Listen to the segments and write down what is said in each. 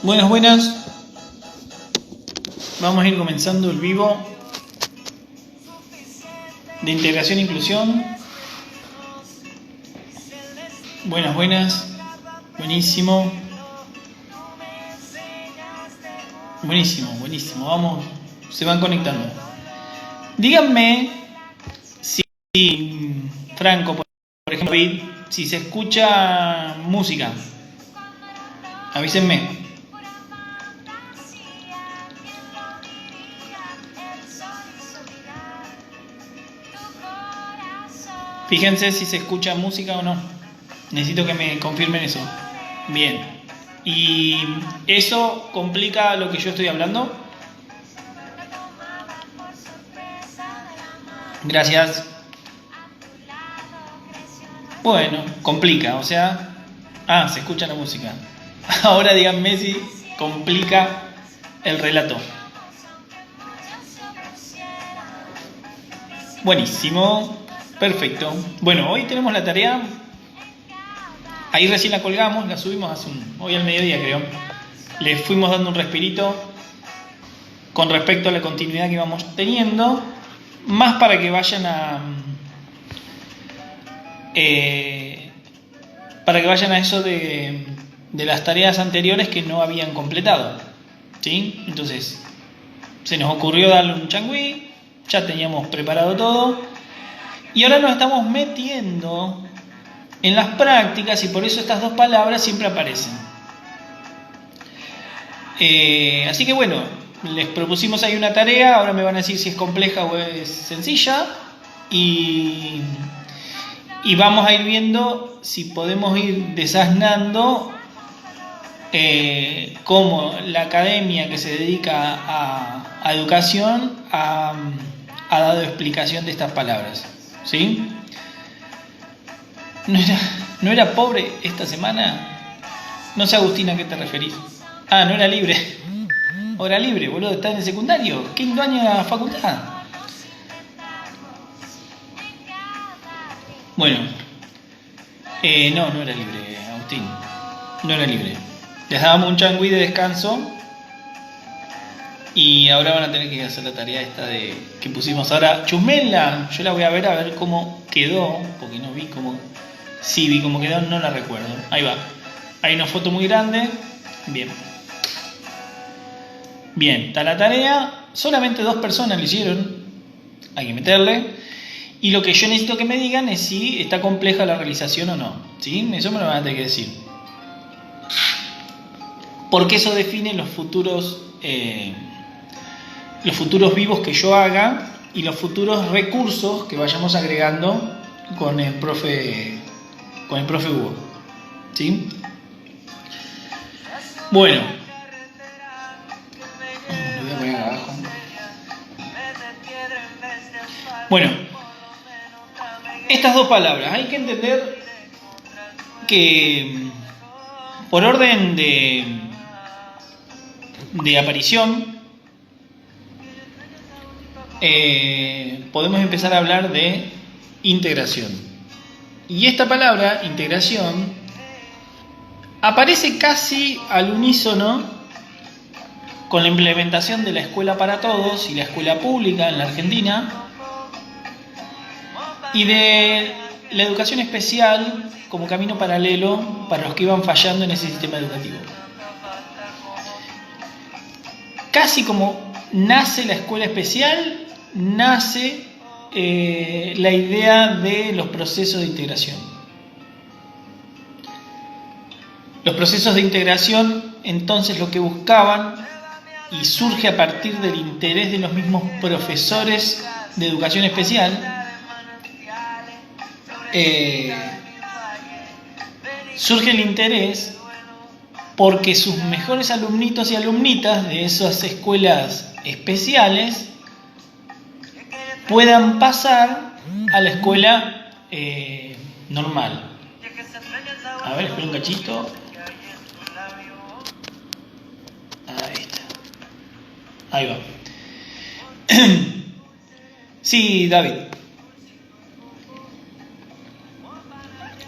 Buenas, buenas. Vamos a ir comenzando el vivo de integración e inclusión. Buenas, buenas. Buenísimo. Buenísimo, buenísimo. Vamos, se van conectando. Díganme si Franco, por ejemplo, si se escucha música. Avísenme. Fíjense si se escucha música o no. Necesito que me confirmen eso. Bien. ¿Y eso complica lo que yo estoy hablando? Gracias. Bueno, complica, o sea... se escucha la música. Ahora díganme si complica el relato. Buenísimo. Perfecto. Bueno, hoy tenemos la tarea. Ahí recién la colgamos, la subimos hoy al mediodía, creo. Le fuimos dando un respirito con respecto a la continuidad que íbamos teniendo, más para que vayan a eso de las tareas anteriores que no habían completado, ¿sí? Entonces, se nos ocurrió darle un changüí, ya teníamos preparado todo. Y ahora nos estamos metiendo en las prácticas y por eso estas dos palabras siempre aparecen. Así que bueno, les propusimos ahí una tarea, ahora me van a decir si es compleja o es sencilla y vamos a ir viendo si podemos ir desasnando cómo la academia que se dedica a educación ha dado explicación de estas palabras. ¿Sí? ¿No era pobre esta semana? No sé, Agustín, ¿a qué te referís? No era libre. Hora libre, boludo, está en el secundario. Quinto año de la facultad. Bueno. No era libre, Agustín. No era libre. Les dábamos un changüí de descanso. Y ahora van a tener que hacer la tarea esta que pusimos ahora. Chusmela, yo la voy a ver cómo quedó, porque no vi cómo... Sí, vi cómo quedó, no la recuerdo. Ahí va. Hay una foto muy grande. Bien. Bien, está la tarea. Solamente 2 personas lo hicieron. Hay que meterle. Y lo que yo necesito que me digan es si está compleja la realización o no. ¿Sí? Eso me lo van a tener que decir. Porque eso define los futuros vivos que yo haga y los futuros recursos que vayamos agregando con el profe Hugo. ¿Sí? Bueno. Lo voy a poner abajo. Bueno. Estas dos palabras. Hay que entender que por orden de aparición podemos empezar a hablar de integración. Y esta palabra, integración, aparece casi al unísono con la implementación de la escuela para todos y la escuela pública en la Argentina y de la educación especial como camino paralelo para los que iban fallando en ese sistema educativo. Casi como nace la escuela especial, nace la idea de los procesos de integración. Los procesos de integración, entonces, lo que buscaban, y surge a partir del interés de los mismos profesores de educación especial, surge el interés porque sus mejores alumnitos y alumnitas de esas escuelas especiales puedan pasar a la escuela normal. A ver, espera un cachito. Ahí está. Ahí va. Sí, David.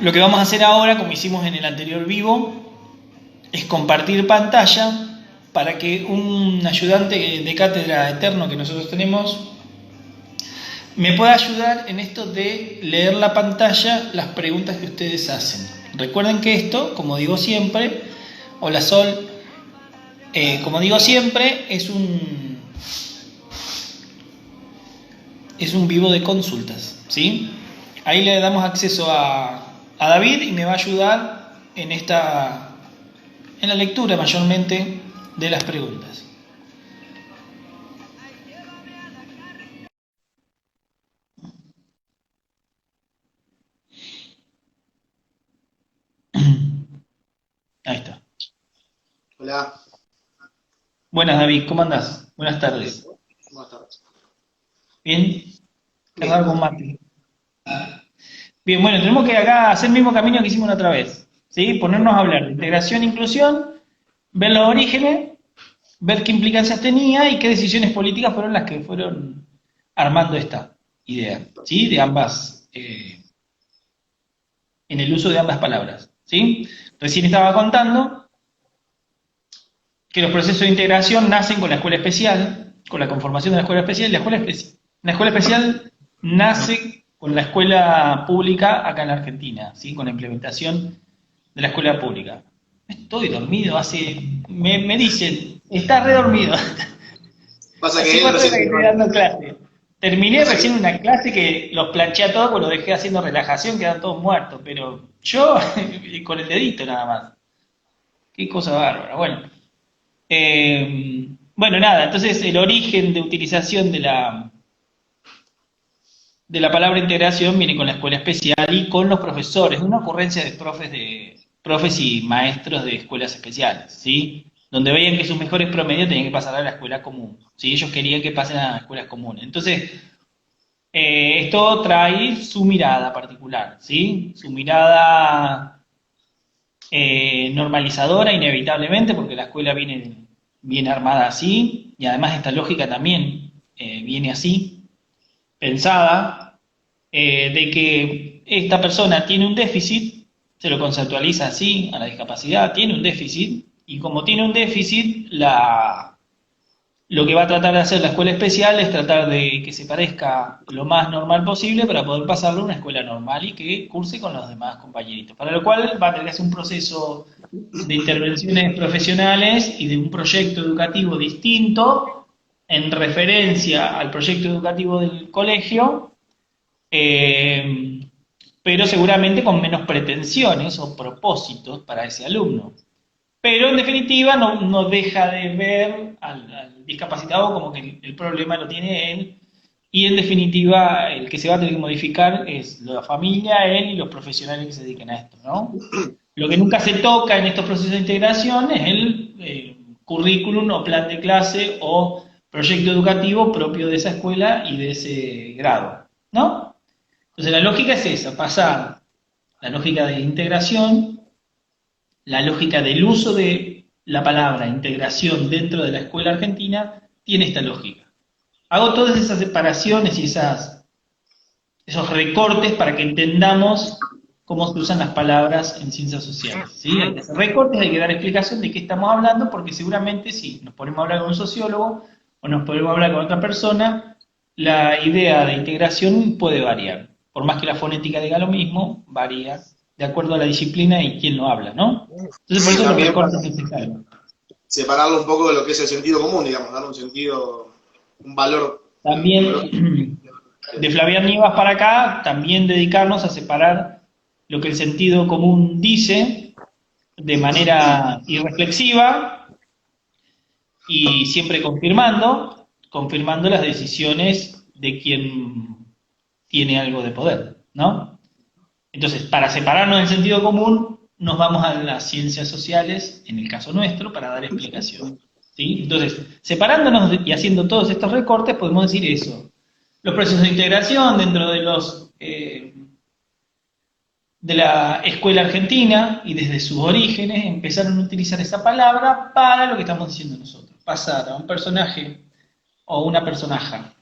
Lo que vamos a hacer ahora, como hicimos en el anterior vivo, es compartir pantalla para que un ayudante de cátedra eterno que nosotros tenemos me pueda ayudar en esto de leer la pantalla, las preguntas que ustedes hacen. Recuerden que esto, como digo siempre, hola Sol, como digo siempre, es un vivo de consultas, ¿sí? Ahí le damos acceso a David y me va a ayudar en la lectura mayormente de las preguntas. Ahí está. Hola. Buenas, David, ¿cómo andás? Buenas tardes. Buenas tardes. ¿Bien? Qué Bien. raro con mate. Bien, bueno, tenemos que acá hacer el mismo camino que hicimos la otra vez, ¿sí? Ponernos a hablar de integración e inclusión, ver los orígenes, ver qué implicancias tenía y qué decisiones políticas fueron las que fueron armando esta idea, ¿sí? De ambas, en el uso de ambas palabras, ¿sí? Recién estaba contando que los procesos de integración nacen con la escuela especial, con la conformación de la escuela especial, y la escuela especial nace con la escuela pública acá en la Argentina, ¿sí? Con la implementación de la escuela pública. Estoy dormido me dicen, está re dormido. Pasa que Hace él 4 horas recién que estoy entró. dando clase. Terminé Pasa recién que, una clase que los planché a todos, pues los dejé haciendo relajación, quedan todos muertos, pero yo con el dedito nada más. Qué cosa bárbara. Bueno, nada, entonces el origen de utilización de la palabra integración viene con la escuela especial y con los profesores, una ocurrencia de profes y maestros de escuelas especiales, ¿sí? Donde veían que sus mejores promedios tenían que pasar a la escuela común, ¿sí? Ellos querían que pasen a las escuelas comunes. Entonces, esto trae su mirada particular, ¿sí? Su mirada normalizadora inevitablemente, porque la escuela viene armada así, y además esta lógica también viene así, pensada, de que esta persona tiene un déficit, se lo conceptualiza así, a la discapacidad, tiene un déficit, y como tiene un déficit, lo que va a tratar de hacer la escuela especial es tratar de que se parezca lo más normal posible para poder pasarlo a una escuela normal y que curse con los demás compañeritos. Para lo cual va a tener que hacer un proceso de intervenciones profesionales y de un proyecto educativo distinto en referencia al proyecto educativo del colegio, eh, pero seguramente con menos pretensiones o propósitos para ese alumno. Pero en definitiva no deja de ver al discapacitado como que el problema lo tiene él y en definitiva el que se va a tener que modificar es la familia, él y los profesionales que se dediquen a esto, ¿no? Lo que nunca se toca en estos procesos de integración es el currículum o plan de clase o proyecto educativo propio de esa escuela y de ese grado, ¿no? Entonces la lógica es esa, pasar la lógica de integración, la lógica del uso de la palabra integración dentro de la escuela argentina tiene esta lógica. Hago todas esas separaciones y esos recortes para que entendamos cómo se usan las palabras en ciencias sociales. ¿Sí? Hay que hacer recortes, hay que dar explicación de qué estamos hablando, porque seguramente si nos ponemos a hablar con un sociólogo o nos ponemos a hablar con otra persona, la idea de integración puede variar. Por más que la fonética diga lo mismo, varía de acuerdo a la disciplina y quién lo habla, ¿no? Entonces por sí, eso los también para recortes necesarios. separarlo un poco de lo que es el sentido común, digamos, darle un sentido, un valor biológico. También de Flavián Nivas para acá, también dedicarnos a separar lo que el sentido común dice de manera irreflexiva y siempre confirmando las decisiones de quien tiene algo de poder, ¿no? Entonces, para separarnos del sentido común, nos vamos a las ciencias sociales, en el caso nuestro, para dar explicación. ¿Sí? Entonces, separándonos y haciendo todos estos recortes, podemos decir eso. Los procesos de integración dentro de la escuela argentina y desde sus orígenes empezaron a utilizar esa palabra para lo que estamos diciendo nosotros. Pasar a un personaje o una personaja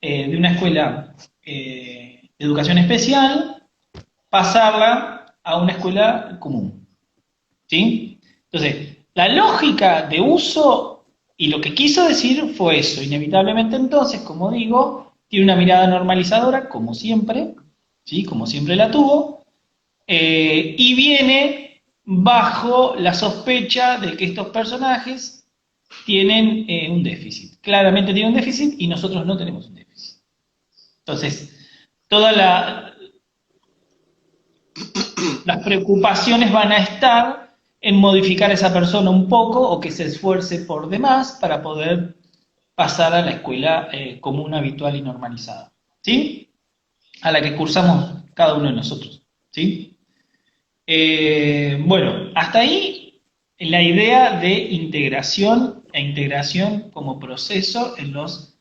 de una escuela de educación especial, pasarla a una escuela común. ¿Sí? Entonces, La lógica de uso y lo que quiso decir fue eso. Inevitablemente entonces, como digo, tiene una mirada normalizadora, como siempre, ¿sí? Como siempre la tuvo, y viene bajo la sospecha de que estos personajes tienen un déficit. Claramente tienen un déficit y nosotros no tenemos un déficit. Entonces, todas las preocupaciones van a estar en modificar a esa persona un poco o que se esfuerce por demás para poder pasar a la escuela común, habitual y normalizada, ¿sí? A la que cursamos cada uno de nosotros, ¿sí? Bueno, hasta ahí la idea de integración e integración como proceso en los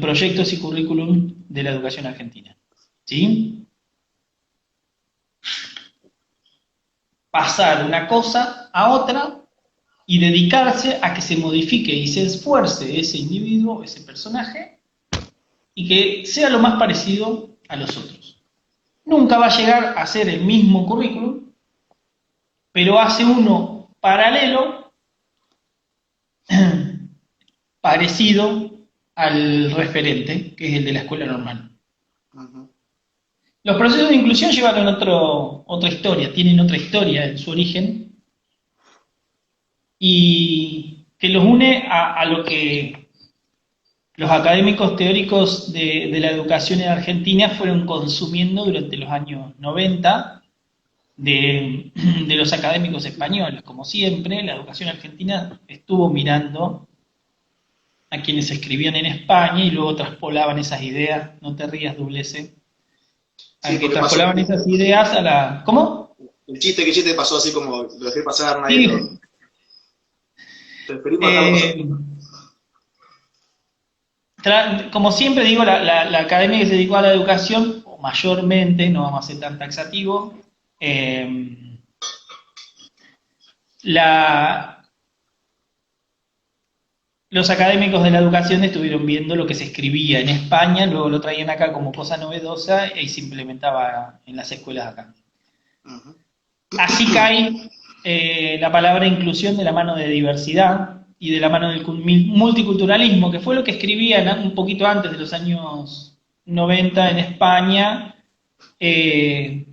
proyectos y currículum de la educación argentina, ¿sí? Pasar una cosa a otra y dedicarse a que se modifique y se esfuerce ese individuo, ese personaje, y que sea lo más parecido a los otros. Nunca va a llegar a ser el mismo currículum, pero hace uno paralelo, parecido al referente, que es el de la escuela normal. Ujú. Los procesos de inclusión llevan otra historia, tienen otra historia en su origen, y que los une a lo que los académicos teóricos de la educación en Argentina fueron consumiendo durante los años 90 de los académicos españoles. Como siempre, la educación argentina estuvo mirando a quienes escribían en España y luego traspolaban esas ideas, no te rías, doble C, Sí, a que porque pasó traspolaban esas ideas a la... ¿Cómo? el chiste que chiste pasó así como lo dejé pasar, nadie lo. Sí, Preferimos dejarlo pasar. eh, como siempre digo, la academia que se dedicó a la educación, o mayormente, no vamos a ser tan taxativos, eh, la, los académicos de la educación estuvieron viendo lo que se escribía en España, luego lo traían acá como cosa novedosa y se implementaba en las escuelas acá. Ujú. Así cae la palabra inclusión de la mano de diversidad y de la mano del multiculturalismo, que fue lo que escribían un poquito antes de los años 90 en España, eh,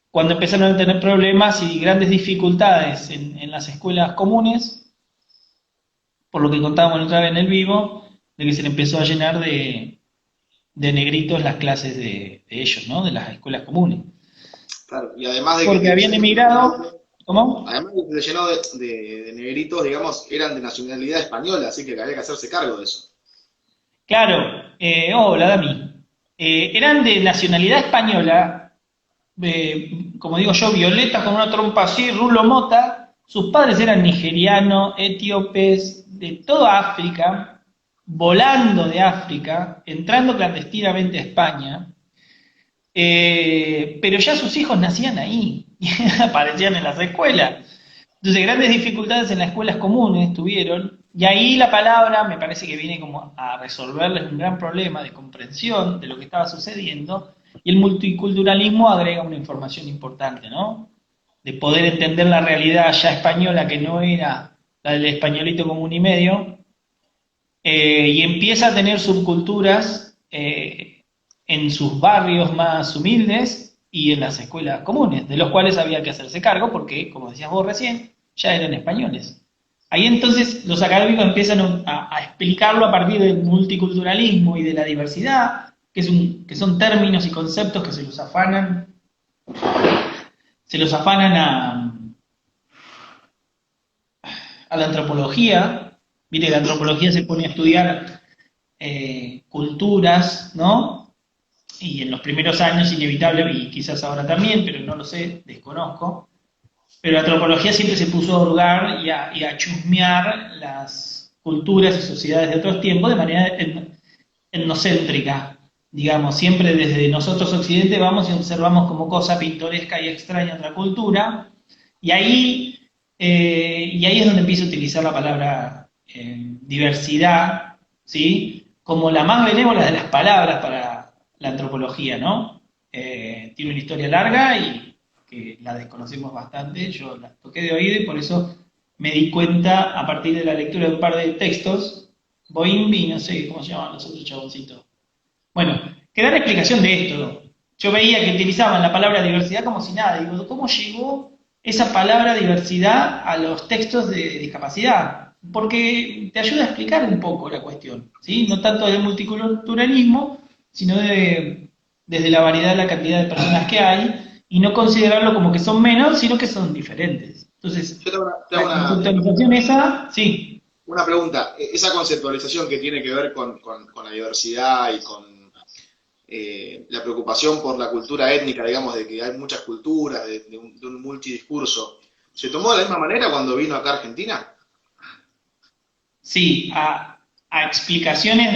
cuando empezaron a tener problemas y grandes dificultades en las escuelas comunes, por lo que contábamos otra vez en el vivo, de que se le empezó a llenar de negritos las clases de ellos, ¿no? De las escuelas comunes. Claro, y además de Porque que habían emigrado, ¿cómo? además de que se llenó de negritos, digamos, eran de nacionalidad española, así que había que hacerse cargo de eso. Claro, hola Dami. Eran de nacionalidad española, como digo yo, Violeta con una trompa así, Rulo Mota. Sus padres eran nigerianos, etíopes, de toda África, volando de África, entrando clandestinamente a España. Pero ya sus hijos nacían ahí y aparecían en las escuelas. Entonces, grandes dificultades en las escuelas comunes tuvieron, y ahí la palabra me parece que viene como a resolverles un gran problema de comprensión de lo que estaba sucediendo, y el multiculturalismo agrega una información importante, ¿no? De poder entender la realidad ya española que no era la del españolito común y medio, y empieza a tener subculturas en sus barrios más humildes y en las escuelas comunes, de los cuales había que hacerse cargo porque, como decías vos recién, ya eran españoles. Ahí entonces los académicos empiezan a explicarlo a partir del multiculturalismo y de la diversidad, que son términos y conceptos que se los afanan a la antropología. Viste que la antropología se pone a estudiar culturas, ¿no? Y en los primeros años inevitable, y quizás ahora también, pero no lo sé, desconozco, pero la antropología siempre se puso a hurgar y a chusmear las culturas y sociedades de otros tiempos de manera etnocéntrica, digamos, siempre desde nosotros occidente vamos y observamos como cosa pintoresca y extraña otra cultura, y ahí es donde empiezo a utilizar la palabra diversidad, ¿sí? Como la más benévola de las palabras para la antropología, ¿no? Tiene una historia larga y que la desconocemos bastante, yo la toqué de oído y por eso me di cuenta a partir de la lectura de un par de textos, Boimbi, no sé cómo se llaman los otros chaboncitos. Bueno, que dan explicación de esto. Yo veía que utilizaban la palabra diversidad como si nada. Digo, ¿cómo llegó esa palabra diversidad a los textos de discapacidad? Porque te ayuda a explicar un poco la cuestión, ¿sí? No tanto del multiculturalismo, sino desde la variedad, la cantidad de personas que hay, y no considerarlo como que son menos, sino que son diferentes. Entonces, Yo tengo la conceptualización esa, sí. una pregunta. Esa conceptualización que tiene que ver con la diversidad y con la preocupación por la cultura étnica, digamos, de que hay muchas culturas, de un multidiscurso, ¿se tomó de la misma manera cuando vino acá a Argentina? Sí, a explicaciones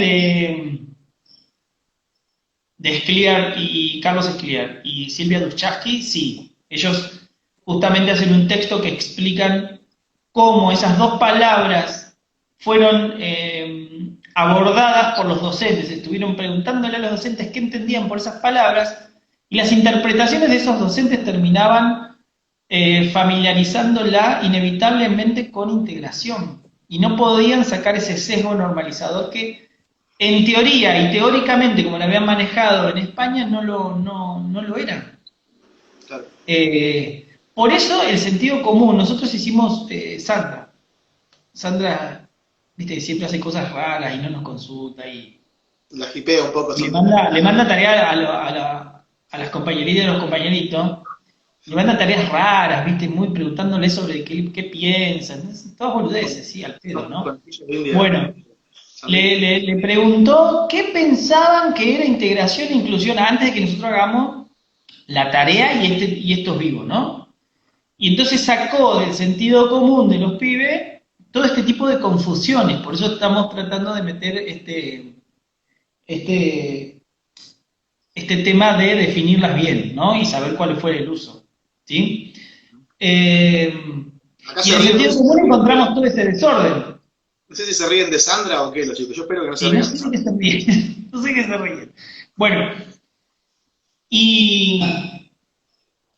de Scliar y Carlos Scliar y Silvia Duchaski, sí. Ellos justamente hacen un texto que explican cómo esas dos palabras fueron abordadas por los docentes. Estuvieron preguntándole a los docentes qué entendían por esas palabras y las interpretaciones de esos docentes terminaban familiarizándola inevitablemente con integración. Y no podían sacar ese sesgo normalizador que en teoría y teóricamente, como lo habían manejado en España, no lo era. Claro. Por eso el sentido común, nosotros hicimos Sandra, viste, siempre hace cosas raras y no nos consulta y La jipea un poco. le manda tarea a las compañeritas y a los compañeritos, le manda tareas raras, viste, muy preguntándole sobre qué piensan, todas boludeces, sí, al pedo, ¿no? Bueno, le preguntó qué pensaban que era integración e inclusión antes de que nosotros hagamos la tarea y estos vivos, ¿no? Y entonces sacó del sentido común de los pibes todo este tipo de confusiones, por eso estamos tratando de meter este tema de definirlas bien, ¿no? Y saber cuál fue el uso, ¿sí? Y en el sentido común encontramos todo ese desorden. No sé si se ríen de Sandra o qué, los chicos. Yo espero que no se Sí, rían. no sé que se ríen. No sé que se ríen. Bueno, y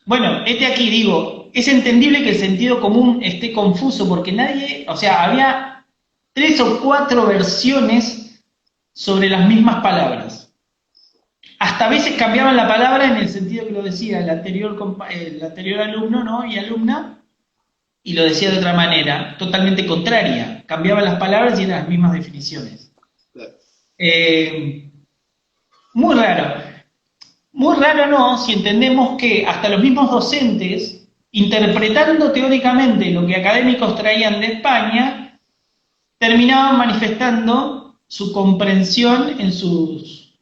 bueno, aquí digo, es entendible que el sentido común esté confuso porque nadie, o sea, había 3 o 4 versiones sobre las mismas palabras. Hasta a veces cambiaban la palabra en el sentido que lo decía el anterior alumno, ¿no? Y alumna, y lo decía de otra manera, totalmente contraria. Cambiaban las palabras y eran las mismas definiciones. Muy raro. Muy raro no, si entendemos que hasta los mismos docentes, interpretando teóricamente lo que académicos traían de España, terminaban manifestando su comprensión en sus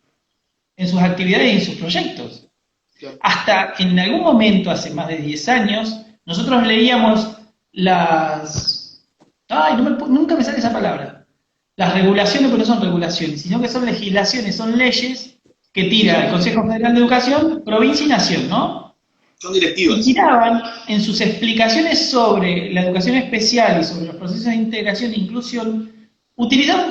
actividades y en sus proyectos. Hasta en algún momento, hace más de 10 años, nosotros leíamos nunca me sale esa palabra. Las regulaciones, pero no son regulaciones, sino que son legislaciones, son leyes que tira el Consejo Federal de Educación, provincia y nación, ¿no? Son directivas. Y tiraban en sus explicaciones sobre la educación especial y sobre los procesos de integración e inclusión, utilizaban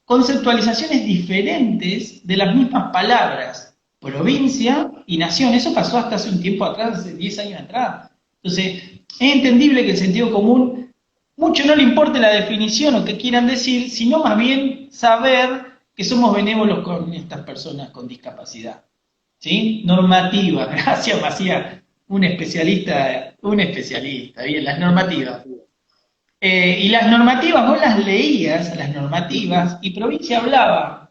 conceptualizaciones diferentes de las mismas palabras, provincia y nación. Eso pasó hasta hace un tiempo atrás, hace 10 años atrás. Entonces, es entendible que el sentido común, mucho no le importe la definición o qué quieran decir, sino más bien saber que somos benévolos con estas personas con discapacidad. ¿Sí? Normativa, gracias Macías, un especialista, bien, las normativas. Y las normativas, vos las leías, las normativas, y provincia hablaba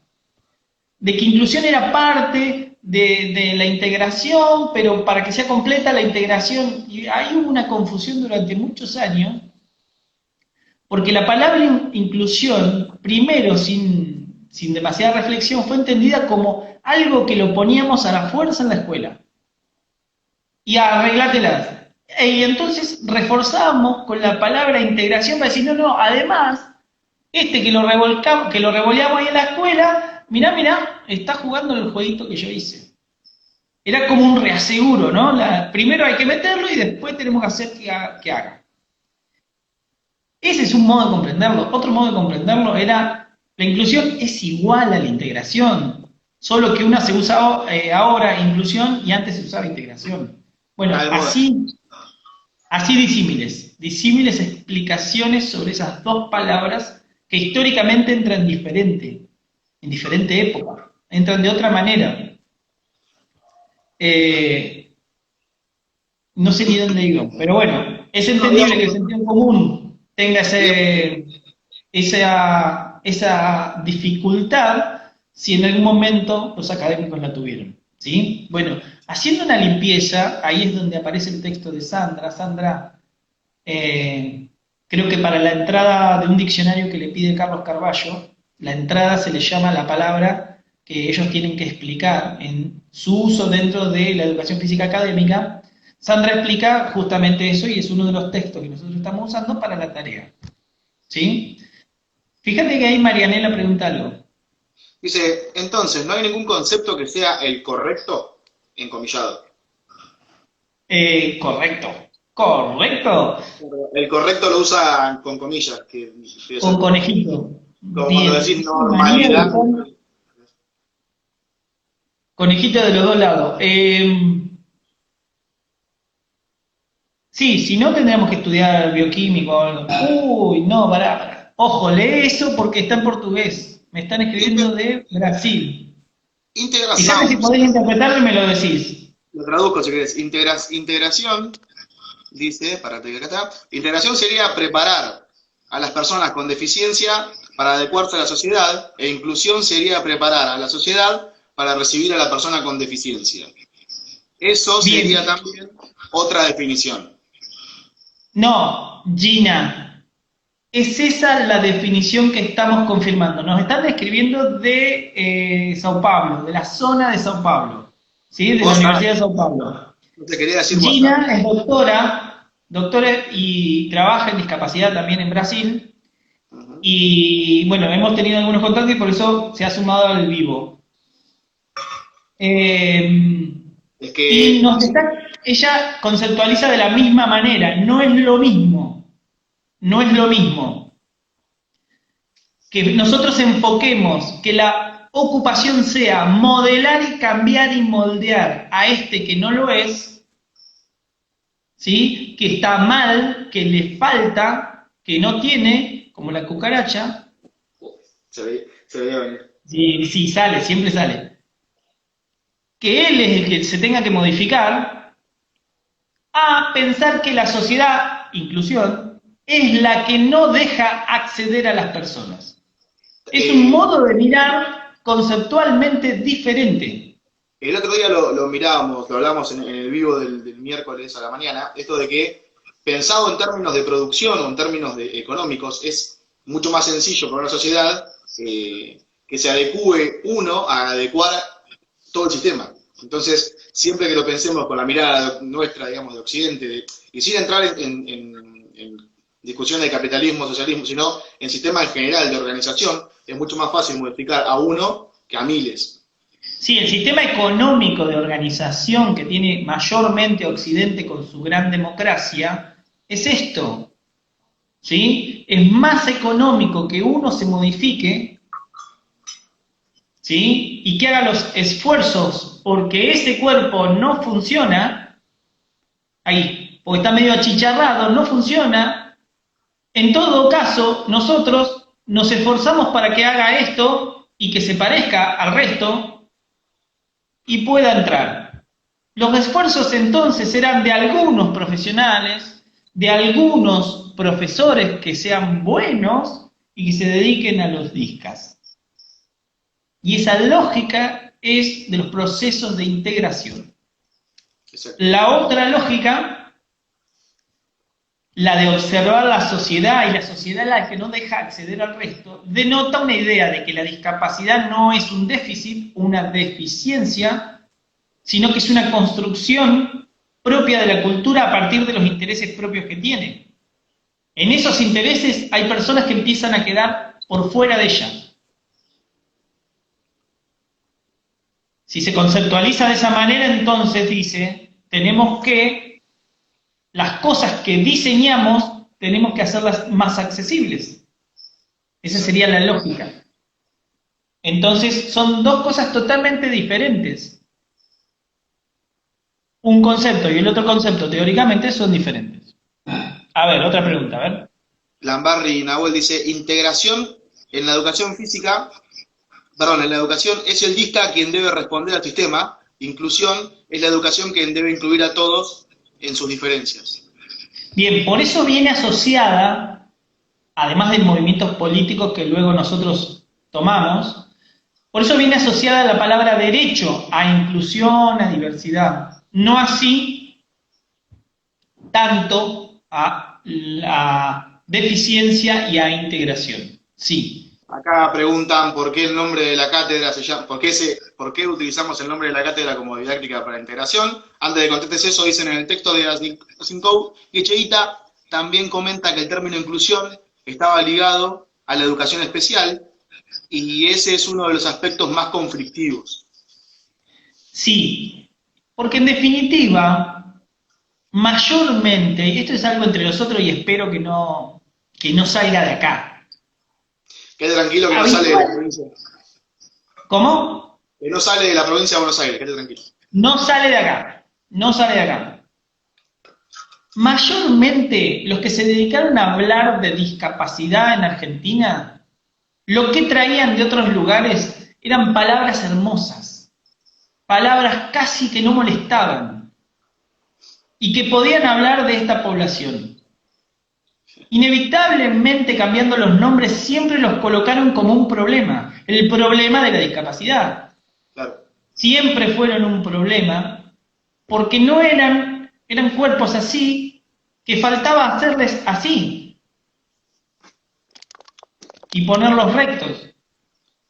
de que inclusión era parte de la integración, pero para que sea completa la integración, y hay una confusión durante muchos años, porque la palabra inclusión, primero sin demasiada reflexión, fue entendida como algo que lo poníamos a la fuerza en la escuela. Y arreglátelas. Y entonces reforzábamos con la palabra integración para decir, no, además, que lo revoleamos ahí en la escuela, mirá, está jugando el jueguito que yo hice. Era como un reaseguro, ¿no? Primero hay que meterlo y después tenemos que hacer que haga. Ese es un modo de comprenderlo. Otro modo de comprenderlo era, la inclusión es igual a la integración, solo que una se usa ahora inclusión y antes se usaba integración. Bueno, Está de moda. así disímiles explicaciones sobre esas dos palabras que históricamente entran en diferente época, entran de otra manera. No sé ni dónde digo, pero bueno, es No, entendible que el digamos, sentido común tenga digamos, esa dificultad si en algún momento los académicos la tuvieron. ¿Sí? Bueno, haciendo una limpieza, ahí es donde aparece el texto de Sandra. Sandra, creo que para la entrada de un diccionario que le pide Carlos Carballo, la entrada se le llama la palabra que ellos tienen que explicar en su uso dentro de la educación física académica. Sandra explica justamente eso y es uno de los textos que nosotros estamos usando para la tarea. ¿Sí? Fíjate que ahí Marianela pregunta algo. dice, entonces, ¿no hay ningún concepto que sea el correcto? Encomillado. Correcto. Correcto. El correcto lo usa con comillas, que debe Con ser conejito. como cuando Bien. decís Manía de normalidad. usar conejito de los dos lados. Sí, si no tendríamos que estudiar bioquímico o algo. Uy, no, pará. Ojo, lee eso porque está en portugués. Me están escribiendo Inte- de Brasil. Fíjate si Integración, podés interpretarlo y me lo decís. lo traduzco si querés. Integración, dice, para que acá está. Integración sería preparar a las personas con deficiencia para adecuarse a la sociedad, e inclusión sería preparar a la sociedad para recibir a la persona con deficiencia. Eso sería Bien. también otra definición. No, Gina. Es esa la definición que estamos confirmando. Nos están describiendo de Sao Paulo, de la zona de Sao Paulo, ¿sí? De la WhatsApp, Universidad de Sao Paulo. no te quería decir WhatsApp. Gina es doctora y trabaja en discapacidad también en Brasil. Ujú. Y bueno, hemos tenido algunos contactos y por eso se ha sumado al vivo. Es Y que, sí, ella conceptualiza de la misma manera, no es lo mismo, no es lo mismo. Que nosotros enfoquemos que la ocupación sea modelar y cambiar y moldear a este que no lo es, ¿sí? Que está mal, que le falta, que no tiene, como la cucaracha, se veía venir. sí, sí, sale, siempre sale, que él es el que se tenga que modificar, a pensar que la sociedad, inclusión, es la que no deja acceder a las personas. Es un Eh, modo de mirar conceptualmente diferente. el otro día lo mirábamos, lo hablamos en el vivo del miércoles a la mañana, esto de que pensado en términos de producción o en términos económicos, es mucho más sencillo para una sociedad que se adecue uno a adecuar todo el sistema. Entonces, siempre que lo pensemos con la mirada nuestra, digamos, de Occidente, y sin entrar en discusiones de capitalismo, socialismo, sino en sistemas en general de organización, es mucho más fácil modificar a uno que a miles. Sí, el sistema económico de organización que tiene mayormente Occidente con su gran democracia es esto, ¿sí? Es más económico que uno se modifique, ¿sí? Y que haga los esfuerzos porque ese cuerpo no funciona, ahí, porque está medio achicharrado, no funciona. En todo caso, nosotros nos esforzamos para que haga esto y que se parezca al resto y pueda entrar. Los esfuerzos entonces serán de algunos profesionales, de algunos profesores que sean buenos y que se dediquen a los discas. Y esa lógica es de los procesos de integración. Exacto. La otra lógica, la de observar la sociedad y la sociedad la que no deja acceder al resto, denota una idea de que la discapacidad no es un déficit, una deficiencia, sino que es una construcción propia de la cultura a partir de los intereses propios que tiene. En esos intereses hay personas que empiezan a quedar por fuera de ella. Si se conceptualiza de esa manera, entonces dice, tenemos que, las cosas que diseñamos, tenemos que hacerlas más accesibles. Esa Exacto. sería la lógica. Entonces, son dos cosas totalmente diferentes. un concepto y el otro concepto teóricamente son diferentes. A ver, otra pregunta, a ver. Lambarri Nahuel dice, integración en la educación física, perdón, en la educación es el dista quien debe responder al sistema, inclusión es la educación quien debe incluir a todos en sus diferencias. Bien, por eso viene asociada, además de movimientos políticos que luego nosotros tomamos, por eso viene asociada la palabra derecho a inclusión, a diversidad. No así tanto a la deficiencia y a integración. Sí. Acá preguntan por qué el nombre de la cátedra se llama, por qué utilizamos el nombre de la cátedra como didáctica para la integración. Antes de contestes eso, dicen en el texto de Asinkou, que Cheita también comenta que el término inclusión estaba ligado a la educación especial y ese es uno de los aspectos más conflictivos. Sí, porque en definitiva, mayormente, y esto es algo entre nosotros y espero que no salga de acá. Quede tranquilo que no sale de la provincia. ¿Cómo? Que no sale de la provincia de Buenos Aires, quede tranquilo. No sale de acá, no sale de acá. Mayormente los que se dedicaron a hablar de discapacidad en Argentina, lo que traían de otros lugares eran palabras hermosas, palabras casi que no molestaban y que podían hablar de esta población. Inevitablemente cambiando los nombres siempre los colocaron como un problema, el problema de la discapacidad. Claro. Siempre fueron un problema porque no eran cuerpos así que faltaba hacerles así y ponerlos rectos.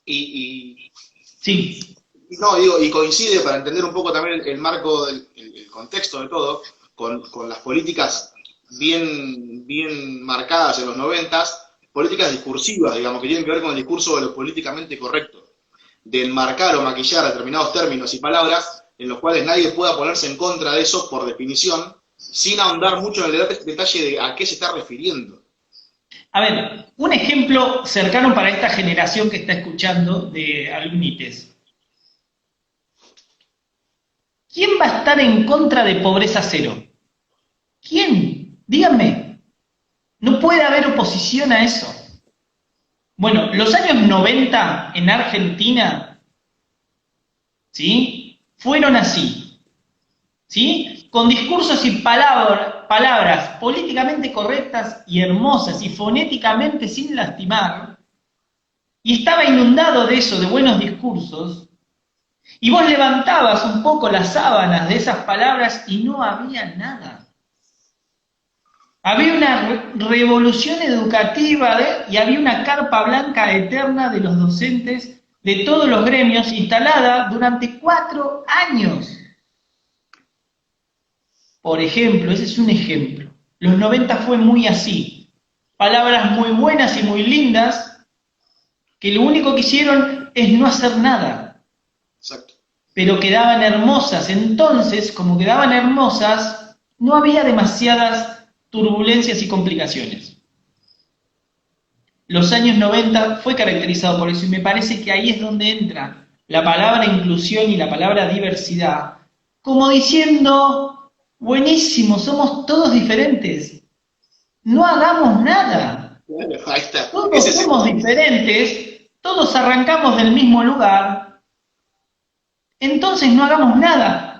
Sí. No, digo, y coincide para entender un poco también el marco, el contexto de todo, con las políticas bien marcadas en los 90s, políticas discursivas, digamos, que tienen que ver con el discurso de lo políticamente correcto, de enmarcar o maquillar determinados términos y palabras en los cuales nadie pueda ponerse en contra de eso por definición, sin ahondar mucho en el detalle de a qué se está refiriendo. A ver, un ejemplo cercano para esta generación que está escuchando de alumnites. ¿Quién va a estar en contra de pobreza cero? ¿Quién? Díganme. No puede haber oposición a eso. Bueno, los años 90 en Argentina, ¿sí? Fueron así, ¿sí? Con discursos y palabras políticamente correctas y hermosas y fonéticamente sin lastimar, y estaba inundado de eso, de buenos discursos, y vos levantabas un poco las sábanas de esas palabras y no había nada. Había una revolución educativa y había una carpa blanca eterna de los docentes de todos los gremios instalada durante 4 años. Por ejemplo, ese es un ejemplo. Los 90 fue muy así. Palabras muy buenas y muy lindas que lo único que hicieron es no hacer nada. Exacto. Pero quedaban hermosas. Entonces, como quedaban hermosas, no había demasiadas turbulencias y complicaciones. Los años 90 fue caracterizado por eso y me parece que ahí es donde entra la palabra inclusión y la palabra diversidad, como diciendo, buenísimo, somos todos diferentes, no hagamos nada. Bueno, ahí está. Todos somos diferentes, todos arrancamos del mismo lugar, entonces no hagamos nada.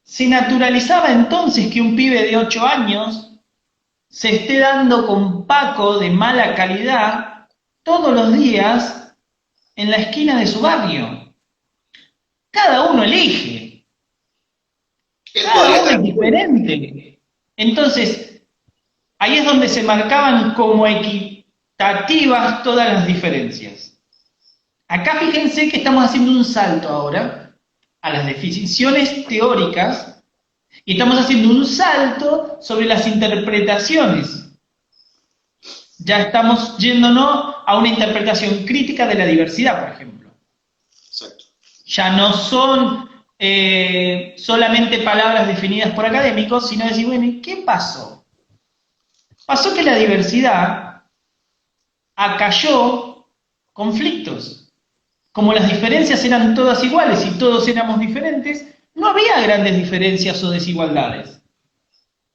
Se naturalizaba entonces que un pibe de 8 años se esté dando con Paco de mala calidad todos los días en la esquina de su barrio. Cada uno elige. Cada uno es diferente. Entonces, ahí es donde se marcaban como equitativas todas las diferencias. Acá fíjense que estamos haciendo un salto ahora a las definiciones teóricas y estamos haciendo un salto sobre las interpretaciones. Ya estamos yéndonos a una interpretación crítica de la diversidad, por ejemplo. Exacto. Ya no son solamente palabras definidas por académicos, sino decir, bueno, ¿y qué pasó? Pasó que la diversidad acalló conflictos. Como las diferencias eran todas iguales y todos éramos diferentes, no había grandes diferencias o desigualdades.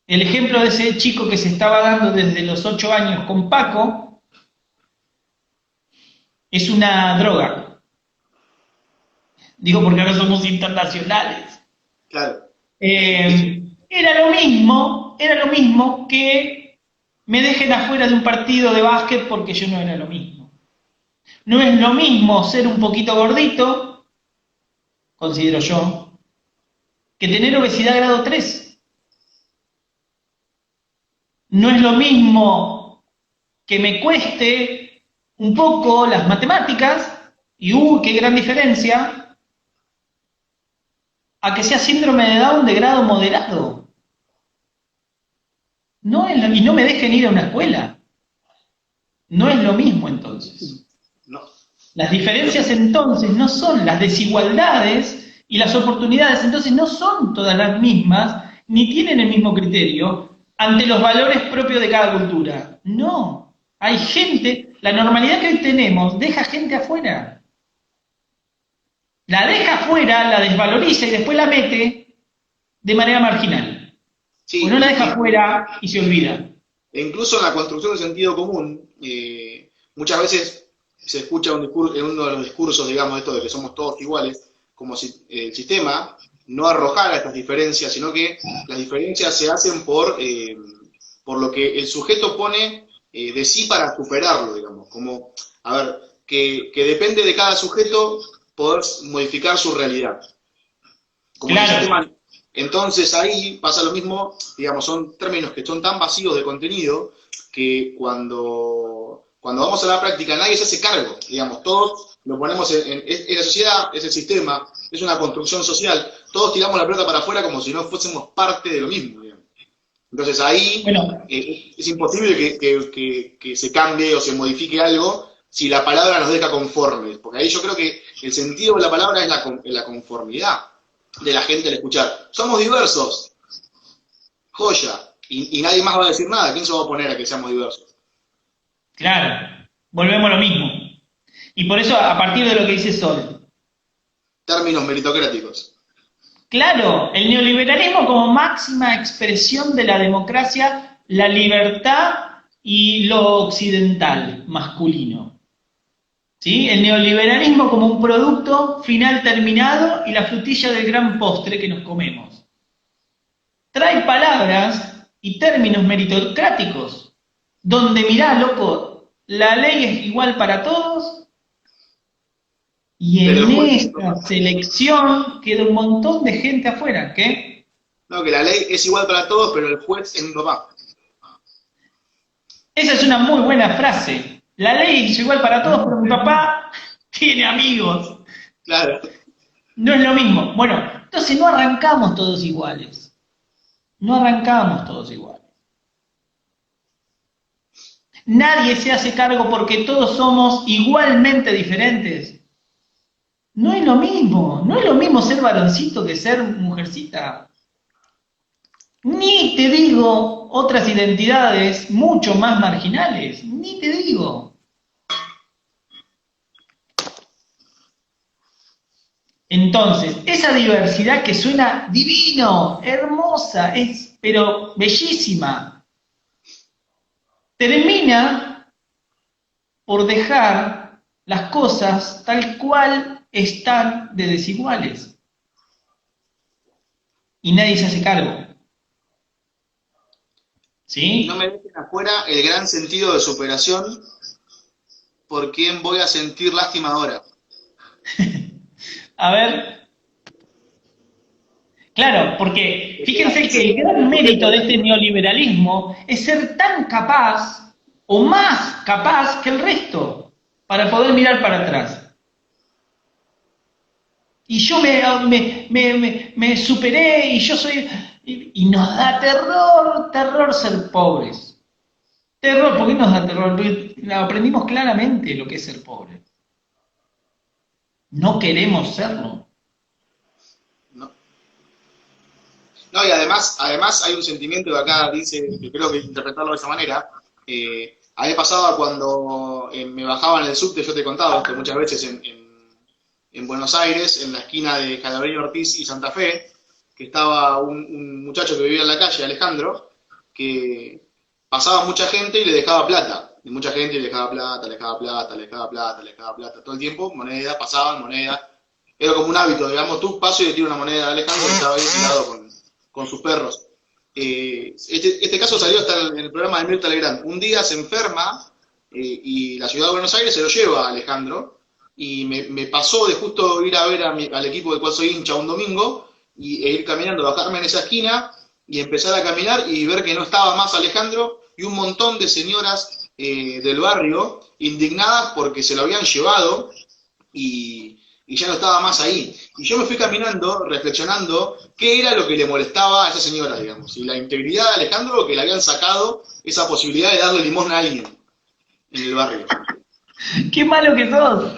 El ejemplo de ese chico que se estaba dando desde los 8 años con Paco es una droga. Digo porque ahora somos internacionales. Claro. Era lo mismo que me dejen afuera de un partido de básquet porque yo no era lo mismo. No es lo mismo ser un poquito gordito, considero yo, que tener obesidad grado 3. No es lo mismo que me cueste un poco las matemáticas, y qué gran diferencia, a que sea síndrome de Down de grado moderado. Y no me dejen ir a una escuela. No es lo mismo entonces. No. Las diferencias entonces no son las desigualdades y las oportunidades, entonces no son todas las mismas, ni tienen el mismo criterio ante los valores propios de cada cultura. No. Hay gente, la normalidad que hoy tenemos deja gente afuera. La deja afuera, la desvaloriza y después la mete de manera marginal. Sí, O no la deja afuera y se olvida. E incluso en la construcción de sentido común, muchas veces se escucha en uno de los discursos, digamos, esto de que somos todos iguales, como si el sistema no arrojara estas diferencias, sino que las diferencias se hacen por lo que el sujeto pone de sí para superarlo, digamos. Como, a ver, que depende de cada sujeto poder modificar su realidad. Como claro. el sistema, entonces ahí pasa lo mismo, digamos, son términos que son tan vacíos de contenido que cuando vamos a la práctica nadie se hace cargo, digamos, todos lo ponemos en la sociedad, es el sistema, es una construcción social, todos tiramos la pelota para afuera como si no fuésemos parte de lo mismo, digamos. Entonces ahí es imposible que se cambie o se modifique algo si la palabra nos deja conformes, porque ahí yo creo que el sentido de la palabra es la conformidad de la gente al escuchar. Somos diversos, joya, y nadie más va a decir nada. ¿Quién se va a oponer a que seamos diversos? Claro, volvemos a lo mismo. Y por eso, a partir de lo que dice Sol. Términos meritocráticos. Claro, el neoliberalismo como máxima expresión de la democracia, la libertad y lo occidental, masculino. ¿Sí? El neoliberalismo como un producto final terminado y la frutilla del gran postre que nos comemos. Trae palabras y términos meritocráticos, donde mirá, loco, la ley es igual para todos, y en esta selección queda un montón de gente afuera, ¿qué? No, que la ley es igual para todos, pero el juez es mi papá. Esa es una muy buena frase. La ley es igual para todos, pero mi papá tiene amigos. Claro. No es lo mismo. Bueno, entonces no arrancamos todos iguales. No arrancamos todos iguales. Nadie se hace cargo porque todos somos igualmente diferentes. No es lo mismo ser varoncito que ser mujercita. Ni te digo otras identidades mucho más marginales, ni te digo. Entonces, esa diversidad que suena divino, hermosa, pero bellísima, termina por dejar las cosas tal cual están de desiguales. Y nadie se hace cargo. ¿Sí? No me dejen afuera el gran sentido de superación. ¿Por quién voy a sentir lástima ahora? A ver. Claro, porque fíjense que el gran mérito de este neoliberalismo es ser tan capaz, o más capaz que el resto, para poder mirar para atrás. Y yo me superé, y yo soy... Y nos da terror ser pobres. Terror, ¿por qué nos da terror? Porque aprendimos claramente lo que es ser pobre. No queremos serlo. No, y además hay un sentimiento que acá dice, que creo que interpretarlo de esa manera. A mí me pasaba cuando me bajaba en el subte, yo te contaba que muchas veces en Buenos Aires, en la esquina de Jalabrino Ortiz y Santa Fe, que estaba un muchacho que vivía en la calle, Alejandro, que pasaba mucha gente y le dejaba plata. Y mucha gente le dejaba plata, le dejaba plata, le dejaba plata, le dejaba plata. Todo el tiempo, moneda, pasaban moneda. Era como un hábito, digamos, tú paso y le tiro una moneda a Alejandro que estaba ahí tirado con sus perros. Este caso salió hasta en el programa de Mirta Legrand. Un día se enferma y la ciudad de Buenos Aires se lo lleva a Alejandro y me pasó de justo ir a ver al equipo del cual soy hincha un domingo e ir caminando, bajarme en esa esquina y empezar a caminar y ver que no estaba más Alejandro y un montón de señoras del barrio indignadas porque se lo habían llevado y ya no estaba más ahí. Y yo me fui caminando, reflexionando qué era lo que le molestaba a esa señora, digamos, y la integridad de Alejandro, que le habían sacado esa posibilidad de darle limosna a alguien en el barrio. ¡Qué malo que sos!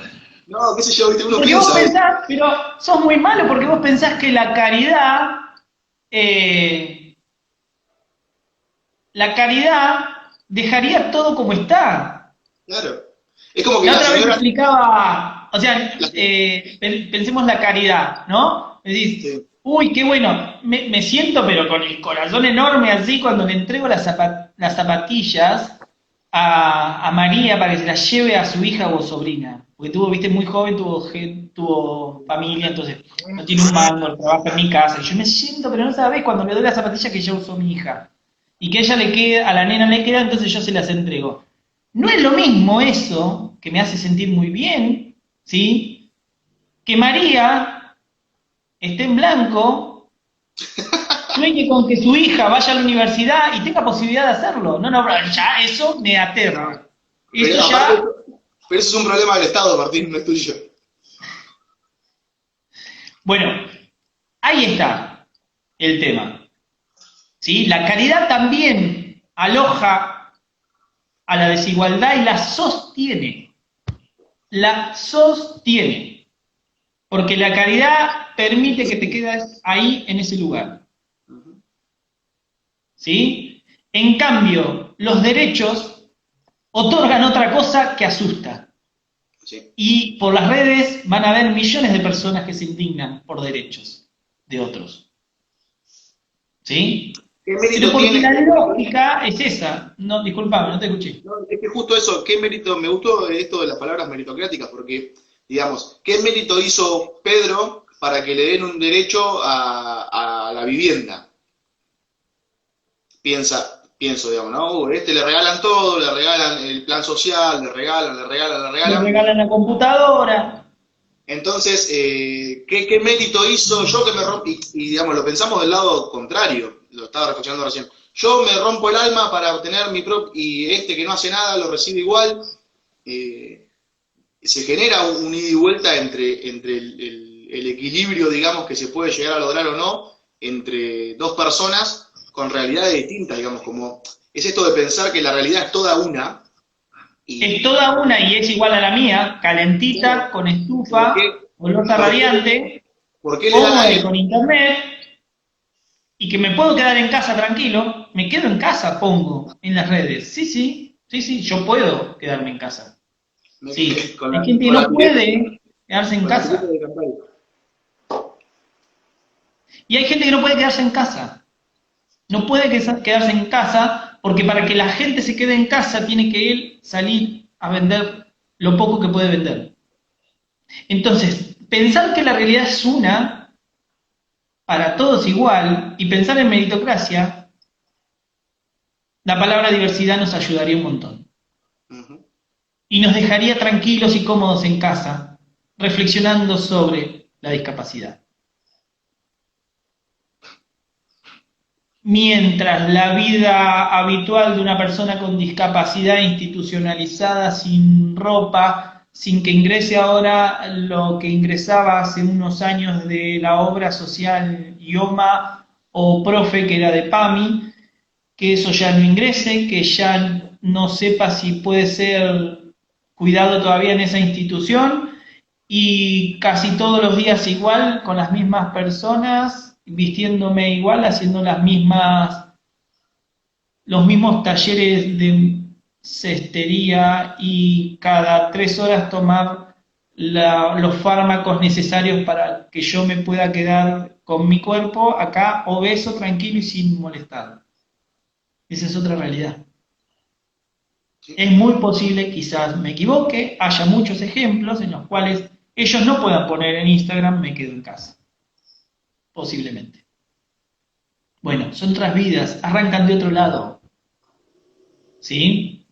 No, qué sé yo, viste, uno Porque piensa... vos pensás, pero sos muy malo porque vos pensás que la caridad dejaría todo como está. Claro. Es como que La la otra vez señora... explicaba, o sea, pensemos la caridad, ¿no? Decís, Sí. uy, qué bueno, me siento pero con el corazón enorme así cuando le entrego las zapatillas a María para que se las lleve a su hija o sobrina. Porque viste, muy joven, tuvo familia, entonces no tiene un mango, trabaja en mi casa. Y yo me siento, pero no sabés, cuando le doy las zapatillas que ya usó mi hija. Y que a ella le queda, a la nena le queda, entonces yo se las entrego. No es lo mismo eso, que me hace sentir muy bien, ¿sí? Que María esté en blanco, sueñe con que su hija vaya a la universidad y tenga posibilidad de hacerlo. No, ya eso me aterra. Eso Pero, ya... aparte, pero eso es un problema del Estado, Martín, no es tuyo. Bueno, ahí está el tema. ¿Sí? La caridad también aloja a la desigualdad y la sostiene. La sostiene. Porque la caridad permite que te quedes ahí en ese lugar. ¿Sí? En cambio, los derechos otorgan otra cosa que asusta. Sí. Y por las redes van a haber millones de personas que se indignan por derechos de otros. ¿Sí? ¿Qué Pero mérito porque tiene? la lógica es esa. No, disculpame, no te escuché. No, es que justo eso, ¿qué mérito? Me gustó esto de las palabras meritocráticas, porque, digamos, ¿qué mérito hizo Pedro para que le den un derecho a la vivienda? Pienso, digamos, ¿no? Le regalan todo, le regalan el plan social, le regalan, le regalan, le Le regalan. regalan la computadora. Entonces, ¿qué mérito hizo yo que me rompí? Y, digamos, lo pensamos del lado contrario, lo estaba reflexionando recién. Yo me rompo el alma para obtener mi propio, y este que no hace nada lo recibe igual. Se genera un ida y vuelta entre el equilibrio, digamos, que se puede llegar a lograr o no, entre dos personas con realidades distintas, digamos, como es esto de pensar que la realidad es toda una. Es toda una y es igual a la mía, calentita, con ¿Por estufa, qué, olor a por qué, radiante, por qué le dan a cómoda y él? con internet, y que me puedo quedar en casa tranquilo, me quedo en casa, pongo en las redes. Sí, yo puedo quedarme en casa. Me Sí, quedé con hay la, gente que con la no pileta, puede quedarse en con la pileta casa. de campaña. Y hay gente que no puede quedarse en casa. No puede quedarse en casa porque para que la gente se quede en casa tiene que él salir a vender lo poco que puede vender. Entonces, pensar que la realidad es una, para todos igual, y pensar en meritocracia, la palabra diversidad nos ayudaría un montón. Uh-huh. Y nos dejaría tranquilos y cómodos en casa, reflexionando sobre la discapacidad. Mientras la vida habitual de una persona con discapacidad institucionalizada, sin ropa, sin que ingrese ahora lo que ingresaba hace unos años de la obra social IOMA o PROFE, que era de PAMI, que eso ya no ingrese, que ya no sepa si puede ser cuidado todavía en esa institución, y casi todos los días igual, con las mismas personas, vistiéndome igual, haciendo los mismos talleres de cestería y cada 3 horas tomar los fármacos necesarios para que yo me pueda quedar con mi cuerpo acá obeso, tranquilo y sin molestar. Esa es otra realidad. Sí. Es muy posible, quizás me equivoque, haya muchos ejemplos en los cuales ellos no puedan poner en Instagram me quedo en casa. Posiblemente. Bueno, son otras vidas, arrancan de otro lado. ¿Sí?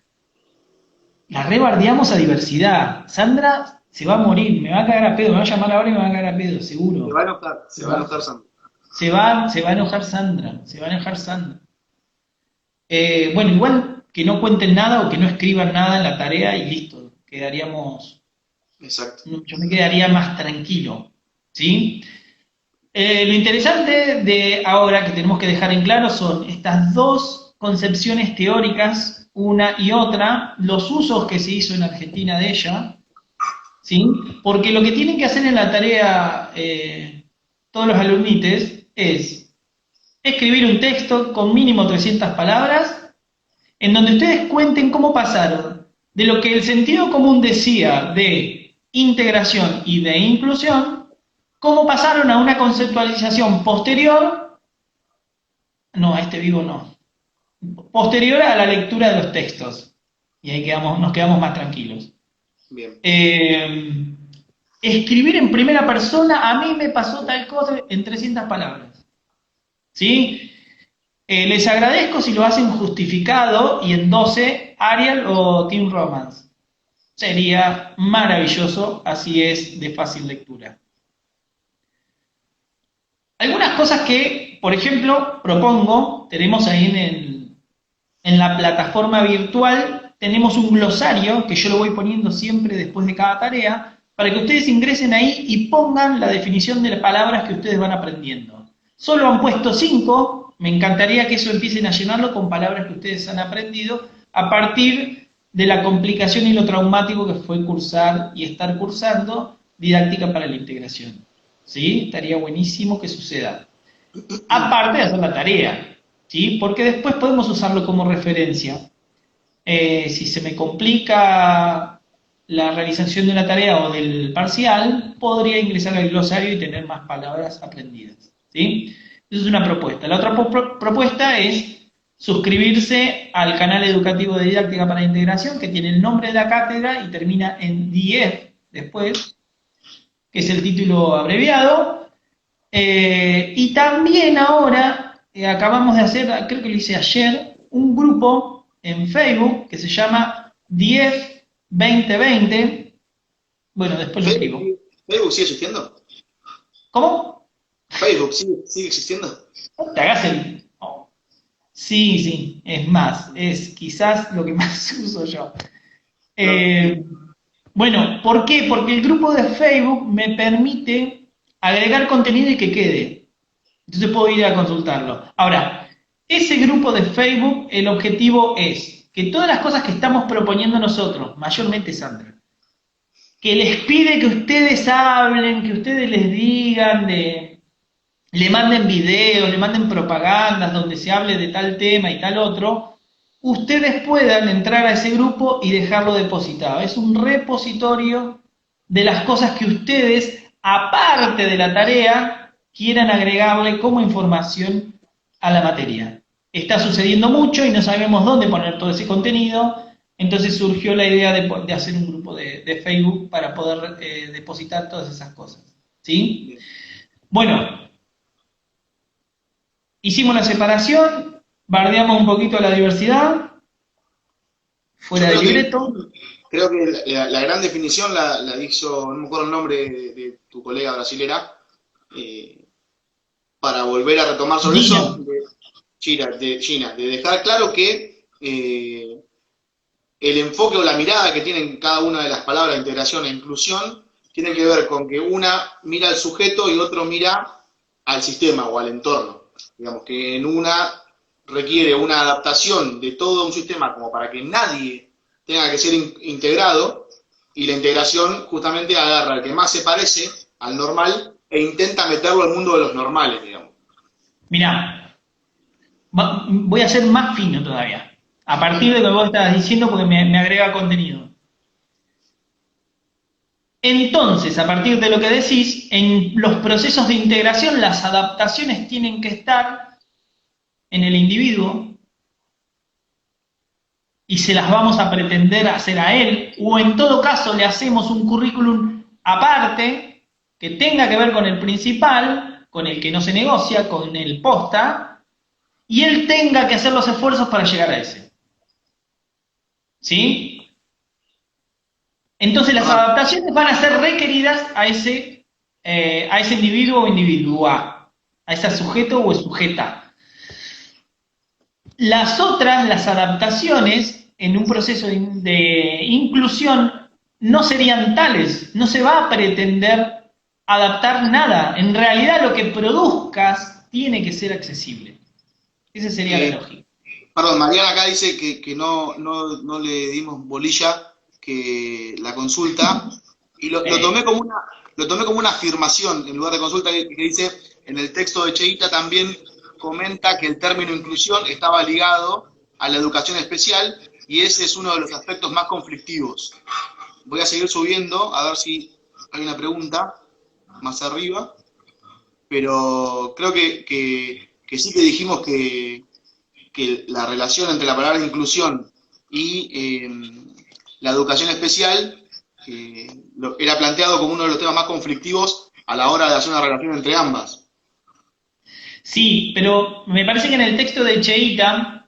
La rebardeamos a diversidad. Sandra se va a morir, me va a cagar a pedo, me va a llamar ahora y me va a cagar a pedo, seguro. Se va a enojar Sandra. Se va a enojar Sandra, se va a enojar Sandra. Bueno, igual que no cuenten nada o que no escriban nada en la tarea y listo, quedaríamos, Exacto. yo me quedaría más tranquilo, ¿sí? Lo interesante de ahora que tenemos que dejar en claro son estas dos concepciones teóricas, una y otra, los usos que se hizo en Argentina de ella, ¿sí? Porque lo que tienen que hacer en la tarea todos los alumnites es escribir un texto con mínimo 300 palabras, en donde ustedes cuenten cómo pasaron de lo que el sentido común decía de integración y de inclusión, cómo pasaron a una conceptualización posterior, no, a este vivo no, posterior a la lectura de los textos. Y ahí nos quedamos más tranquilos. Bien. Escribir en primera persona, a mí me pasó tal cosa en 300 palabras. ¿Sí? Les agradezco si lo hacen justificado y en 12, Arial o Team Romance. Sería maravilloso, así es de fácil lectura. Algunas cosas que, por ejemplo, propongo, tenemos ahí en la plataforma virtual, tenemos un glosario que yo lo voy poniendo siempre después de cada tarea, para que ustedes ingresen ahí y pongan la definición de las palabras que ustedes van aprendiendo. Solo han puesto 5, me encantaría que eso empiecen a llenarlo con palabras que ustedes han aprendido a partir de la complicación y lo traumático que fue cursar y estar cursando didáctica para la integración. ¿Sí? Estaría buenísimo que suceda. Aparte de hacer la tarea, ¿sí? Porque después podemos usarlo como referencia. Si se me complica la realización de una tarea o del parcial, podría ingresar al glosario y tener más palabras aprendidas, ¿sí? Esa es una propuesta. La otra propuesta es suscribirse al canal educativo de didáctica para la integración, que tiene el nombre de la cátedra y termina en DIEF después, que es el título abreviado. Y también ahora acabamos de hacer, creo que lo hice ayer, un grupo en Facebook que se llama DIEF 2020. Bueno, después lo escribo. ¿Facebook sigue existiendo? ¿Cómo? ¿Facebook sigue existiendo? No te hagas el... Oh. Sí, es más, es quizás lo que más uso yo. Bueno, ¿por qué? Porque el grupo de Facebook me permite agregar contenido y que quede. Entonces puedo ir a consultarlo. Ahora, ese grupo de Facebook, el objetivo es que todas las cosas que estamos proponiendo nosotros, mayormente Sandra, que les pide que ustedes hablen, que ustedes les digan, le manden videos, le manden propagandas donde se hable de tal tema y tal otro, ustedes puedan entrar a ese grupo y dejarlo depositado. Es un repositorio de las cosas que ustedes, aparte de la tarea, quieran agregarle como información a la materia. Está sucediendo mucho y no sabemos dónde poner todo ese contenido, entonces surgió la idea de hacer un grupo de Facebook para poder depositar todas esas cosas. ¿Sí? Bueno, hicimos la separación, bardeamos un poquito a la diversidad, fuera del libreto. Creo que la gran definición la hizo, no me acuerdo el nombre de tu colega brasilera, para volver a retomar sobre eso, de Gina, de dejar claro que el enfoque o la mirada que tienen cada una de las palabras integración e inclusión tiene que ver con que una mira al sujeto y otro mira al sistema o al entorno. Digamos que en una requiere una adaptación de todo un sistema como para que nadie tenga que ser integrado, y la integración justamente agarra al que más se parece al normal e intenta meterlo al mundo de los normales, digamos. Mirá, voy a ser más fino todavía, a partir de lo que vos estabas diciendo, porque me agrega contenido. Entonces, a partir de lo que decís, en los procesos de integración las adaptaciones tienen que estar en el individuo y se las vamos a pretender hacer a él, o en todo caso le hacemos un currículum aparte que tenga que ver con el principal, con el que no se negocia, con el posta, y él tenga que hacer los esfuerzos para llegar a ese. ¿Sí? Entonces las adaptaciones van a ser requeridas a ese individuo o individua, a ese sujeto o sujeta. Las otras, las adaptaciones, en un proceso de inclusión, no serían tales, no se va a pretender adaptar nada. En realidad lo que produzcas tiene que ser accesible. Esa sería la lógica. Perdón, Mariana acá dice que no le dimos bolilla que la consulta, y lo tomé como una afirmación en lugar de consulta, que dice, en el texto de Cheita también comenta que el término inclusión estaba ligado a la educación especial, y ese es uno de los aspectos más conflictivos. Voy a seguir subiendo, a ver si hay una pregunta más arriba, pero creo que sí que dijimos que la relación entre la palabra inclusión y la educación especial era planteado como uno de los temas más conflictivos a la hora de hacer una relación entre ambas. Sí, pero me parece que en el texto de Cheita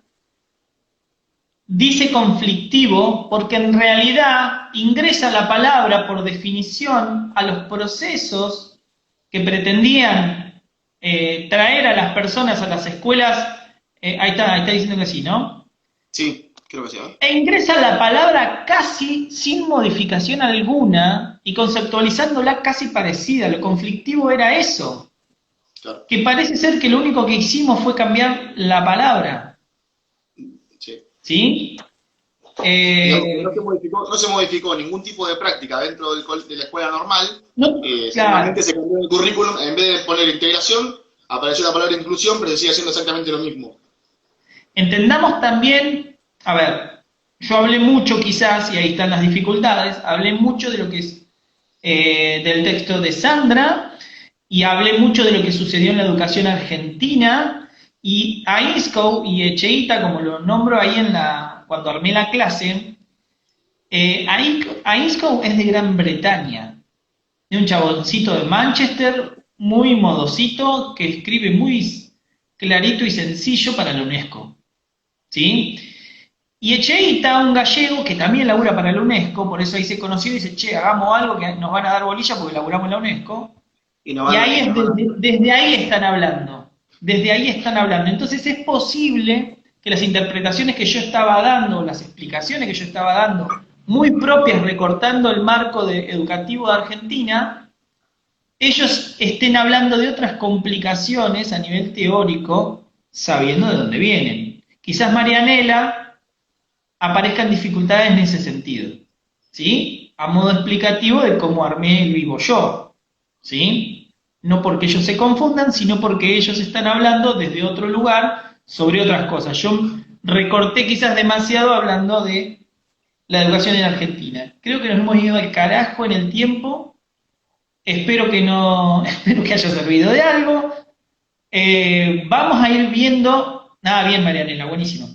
dice conflictivo porque en realidad ingresa la palabra por definición a los procesos que pretendían traer a las personas a las escuelas. Ahí está diciendo que sí, ¿no? Sí, creo que sí. E ingresa la palabra casi sin modificación alguna y conceptualizándola casi parecida. Lo conflictivo era eso. Claro. Que parece ser que lo único que hicimos fue cambiar la palabra. Sí. ¿Sí? No se modificó ningún tipo de práctica dentro de la escuela normal. No, solamente se cambió el currículum, en vez de poner integración, apareció la palabra inclusión, pero se sigue haciendo exactamente lo mismo. Entendamos también, a ver, yo hablé mucho quizás, y ahí están las dificultades, hablé mucho de lo que es del texto de Sandra, y hablé mucho de lo que sucedió en la educación argentina, y a Inscoe y Echeita, como lo nombro ahí cuando armé la clase, a Inscoe es de Gran Bretaña, de un chaboncito de Manchester, muy modosito, que escribe muy clarito y sencillo para la UNESCO. ¿Sí? Y Echeita, un gallego que también labura para la UNESCO, por eso ahí se conoció y dice, che, hagamos algo que nos van a dar bolilla porque laburamos en la UNESCO. Y ahí desde ahí están hablando. Desde ahí están hablando. Entonces es posible que las interpretaciones que yo estaba dando, las explicaciones que yo estaba dando, muy propias recortando el marco educativo de Argentina, ellos estén hablando de otras complicaciones a nivel teórico, sabiendo de dónde vienen. Quizás Marianela aparezcan dificultades en ese sentido, ¿sí? A modo explicativo de cómo armé el vivo yo, ¿sí? No porque ellos se confundan, sino porque ellos están hablando desde otro lugar sobre otras cosas. Yo recorté quizás demasiado hablando de la educación en Argentina. Creo que nos hemos ido al carajo en el tiempo. Espero que haya servido de algo. Vamos a ir viendo. Nada, bien, Marianela, buenísimo.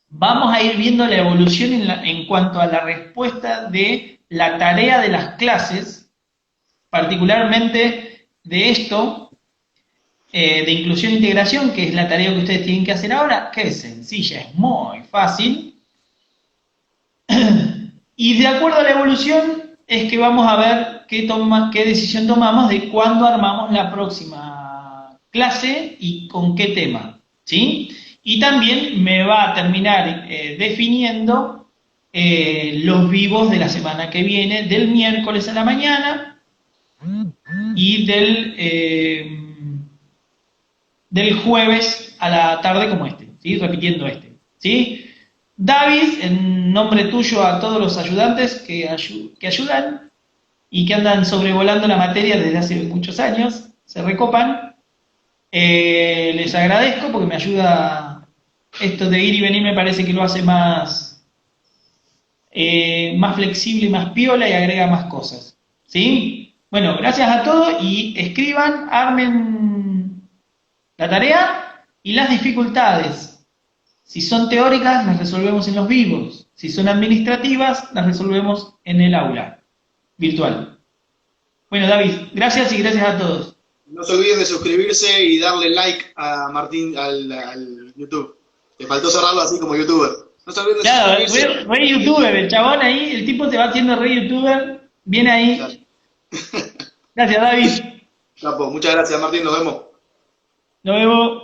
Vamos a ir viendo la evolución en cuanto a la respuesta de la tarea de las clases, particularmente de esto, de inclusión e integración, que es la tarea que ustedes tienen que hacer ahora, que es sencilla, es muy fácil. Y de acuerdo a la evolución es que vamos a ver qué decisión tomamos de cuándo armamos la próxima clase y con qué tema. ¿Sí? Y también me va a terminar definiendo los vivos de la semana que viene, del miércoles a la mañana y del jueves a la tarde como este, ¿sí? Repitiendo este, ¿sí? David, en nombre tuyo a todos los ayudantes que ayudan y que andan sobrevolando la materia desde hace muchos años, se recopan. Les agradezco porque me ayuda esto de ir y venir, me parece que lo hace más flexible, más piola y agrega más cosas. ¿Sí? Bueno, gracias a todos y escriban, armen la tarea y las dificultades. Si son teóricas, las resolvemos en los vivos. Si son administrativas, las resolvemos en el aula virtual. Bueno, David, gracias y gracias a todos. No se olviden de suscribirse y darle like a Martín al YouTube. Le faltó cerrarlo así como youtuber. No se olviden de Claro, suscribirse. re youtuber, el chabón ahí, el tipo se va haciendo re youtuber, viene ahí. Claro. Gracias, David. Capo, muchas gracias Martín, nos vemos. Nos vemos.